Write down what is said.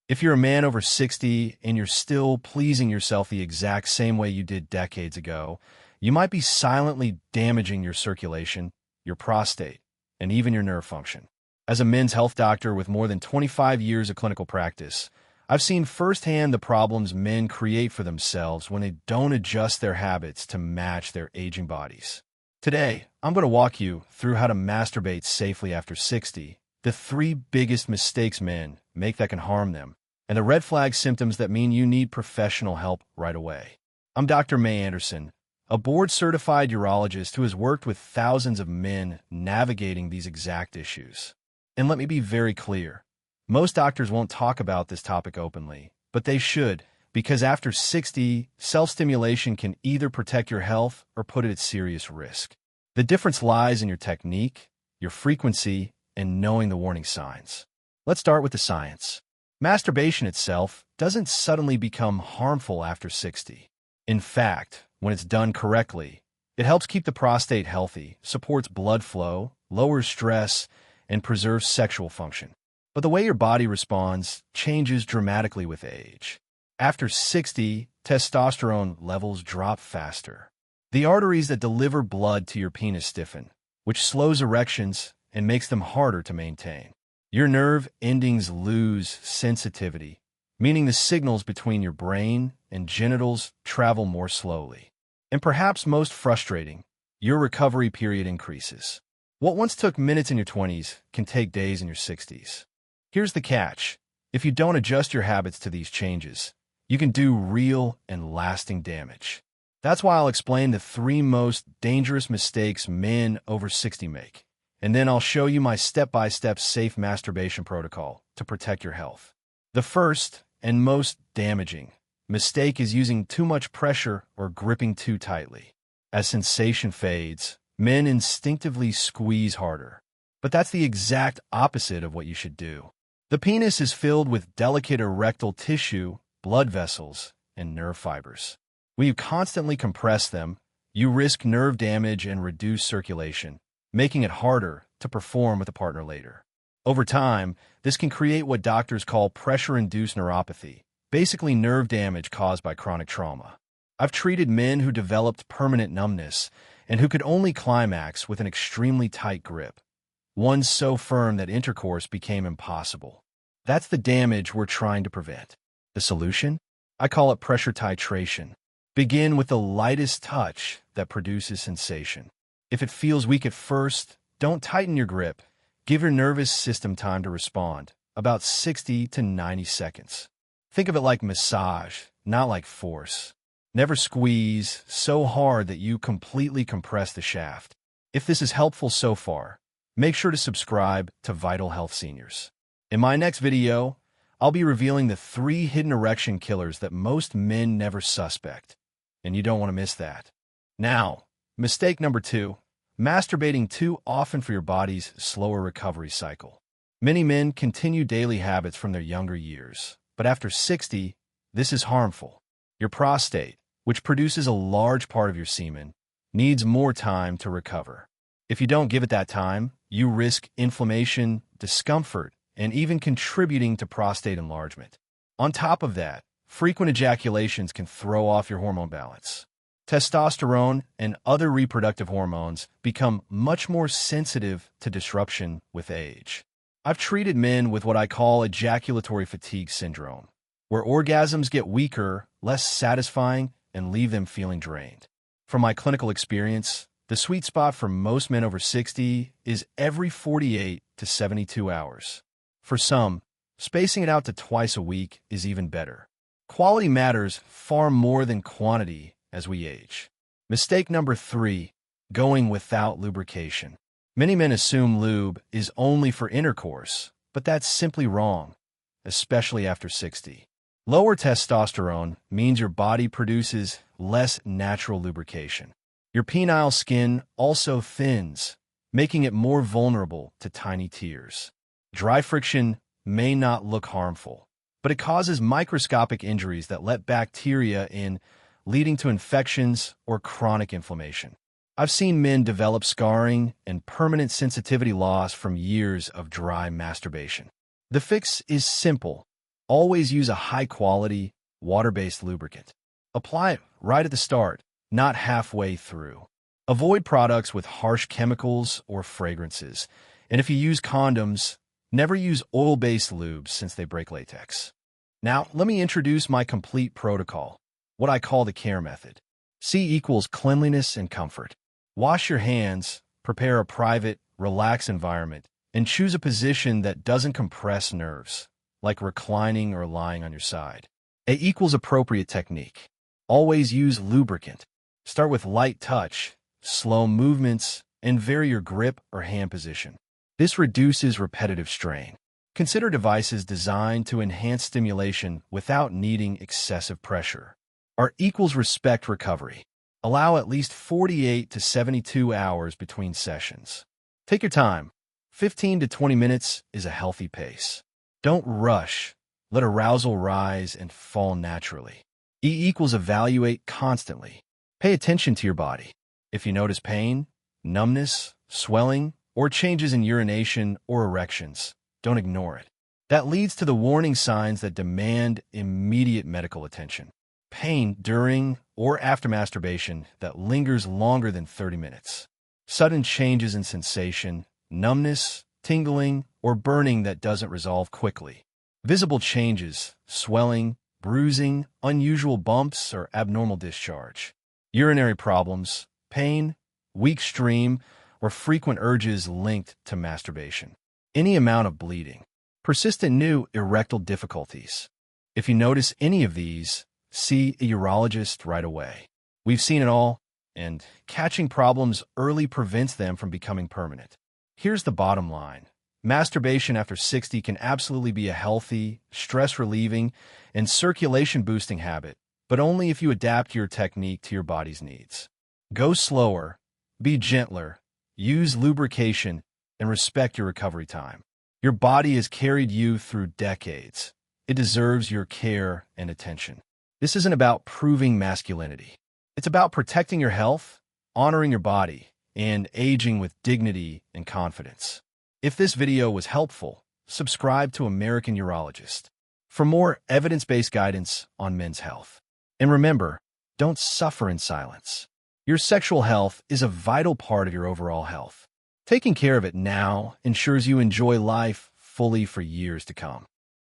If you're a man over 60 and you're still pleasing yourself the exact same way you did decades ago, you might be silently damaging your circulation, your prostate, and even your nerve function. As a men's health doctor with more than 25 years of clinical practice, I've seen firsthand the problems men create for themselves when they don't adjust their habits to match their aging bodies. Today, I'm going to walk you through how to masturbate safely after 60, the 3 biggest mistakes men make that can harm them, and the red flag symptoms that mean you need professional help right away. I'm Dr. May Anderson, a board-certified urologist who has worked with thousands of men navigating these exact issues. And let me be very clear, most doctors won't talk about this topic openly, but they should, because after 60, self-stimulation can either protect your health or put it at serious risk. The difference lies in your technique, your frequency, and knowing the warning signs. Let's start with the science. Masturbation itself doesn't suddenly become harmful after 60. In fact, when it's done correctly, it helps keep the prostate healthy, supports blood flow, lowers stress, and preserves sexual function. But the way your body responds changes dramatically with age. After 60, testosterone levels drop faster. The arteries that deliver blood to your penis stiffen, which slows erections and makes them harder to maintain. Your nerve endings lose sensitivity, meaning the signals between your brain and genitals travel more slowly. And perhaps most frustrating, your recovery period increases. What once took minutes in your 20s can take days in your 60s. Here's the catch. If you don't adjust your habits to these changes, you can do real and lasting damage. That's why I'll explain the 3 most dangerous mistakes men over 60 make. And then I'll show you my step-by-step safe masturbation protocol to protect your health. The first and most damaging mistake is using too much pressure or gripping too tightly. As sensation fades, men instinctively squeeze harder. But that's the exact opposite of what you should do. The penis is filled with delicate erectile tissue, blood vessels, and nerve fibers. When you constantly compress them, you risk nerve damage and reduce circulation, making it harder to perform with a partner later. Over time, this can create what doctors call pressure-induced neuropathy, basically nerve damage caused by chronic trauma. I've treated men who developed permanent numbness and who could only climax with an extremely tight grip, one so firm that intercourse became impossible. That's the damage we're trying to prevent. The solution? I call it pressure titration. Begin with the lightest touch that produces sensation. If it feels weak at first, don't tighten your grip. Give your nervous system time to respond, about 60 to 90 seconds. Think of it like massage, not like force. Never squeeze so hard that you completely compress the shaft. If this is helpful so far, make sure to subscribe to Vital Health Seniors. In my next video, I'll be revealing the 3 hidden erection killers that most men never suspect, and you don't want to miss that. Now, mistake number 2, masturbating too often for your body's slower recovery cycle. Many men continue daily habits from their younger years, but after 60, this is harmful. Your prostate, which produces a large part of your semen, needs more time to recover. If you don't give it that time, you risk inflammation, discomfort, and even contributing to prostate enlargement. On top of that, frequent ejaculations can throw off your hormone balance. Testosterone and other reproductive hormones become much more sensitive to disruption with age. I've treated men with what I call ejaculatory fatigue syndrome, where orgasms get weaker, less satisfying, and leave them feeling drained. From my clinical experience, the sweet spot for most men over 60 is every 48 to 72 hours. For some, spacing it out to twice a week is even better. Quality matters far more than quantity as we age. Mistake number 3, going without lubrication. Many men assume lube is only for intercourse, but that's simply wrong, especially after 60. Lower testosterone means your body produces less natural lubrication. Your penile skin also thins, making it more vulnerable to tiny tears. Dry friction may not look harmful, but it causes microscopic injuries that let bacteria in, leading to infections or chronic inflammation. I've seen men develop scarring and permanent sensitivity loss from years of dry masturbation. The fix is simple. Always use a high-quality, water-based lubricant. Apply it right at the start, not halfway through. Avoid products with harsh chemicals or fragrances. And if you use condoms, never use oil-based lubes since they break latex. Now, let me introduce my complete protocol, what I call the CARE method. C equals cleanliness and comfort. Wash your hands, prepare a private, relaxed environment, and choose a position that doesn't compress nerves, like reclining or lying on your side. A equals appropriate technique. Always use lubricant. Start with light touch, slow movements, and vary your grip or hand position. This reduces repetitive strain. Consider devices designed to enhance stimulation without needing excessive pressure. R equals respect recovery. Allow at least 48 to 72 hours between sessions. Take your time. 15 to 20 minutes is a healthy pace. Don't rush. Let arousal rise and fall naturally. E equals evaluate constantly. Pay attention to your body. If you notice pain, numbness, swelling, or changes in urination or erections, don't ignore it. That leads to the warning signs that demand immediate medical attention. Pain during or after masturbation that lingers longer than 30 minutes. Sudden changes in sensation, numbness, tingling, or burning that doesn't resolve quickly. Visible changes, swelling, bruising, unusual bumps, or abnormal discharge. Urinary problems, pain, weak stream, or frequent urges linked to masturbation. Any amount of bleeding. Persistent new erectile difficulties. If you notice any of these, see a urologist right away. We've seen it all, and catching problems early prevents them from becoming permanent. Here's the bottom line. Masturbation after 60 can absolutely be a healthy, stress-relieving, and circulation-boosting habit, but only if you adapt your technique to your body's needs. Go slower, be gentler, use lubrication, and respect your recovery time. Your body has carried you through decades. It deserves your care and attention. This isn't about proving masculinity. It's about protecting your health, honoring your body, and aging with dignity and confidence. If this video was helpful, subscribe to American Urologist for more evidence-based guidance on men's health. And remember, don't suffer in silence. Your sexual health is a vital part of your overall health. Taking care of it now ensures you enjoy life fully for years to come.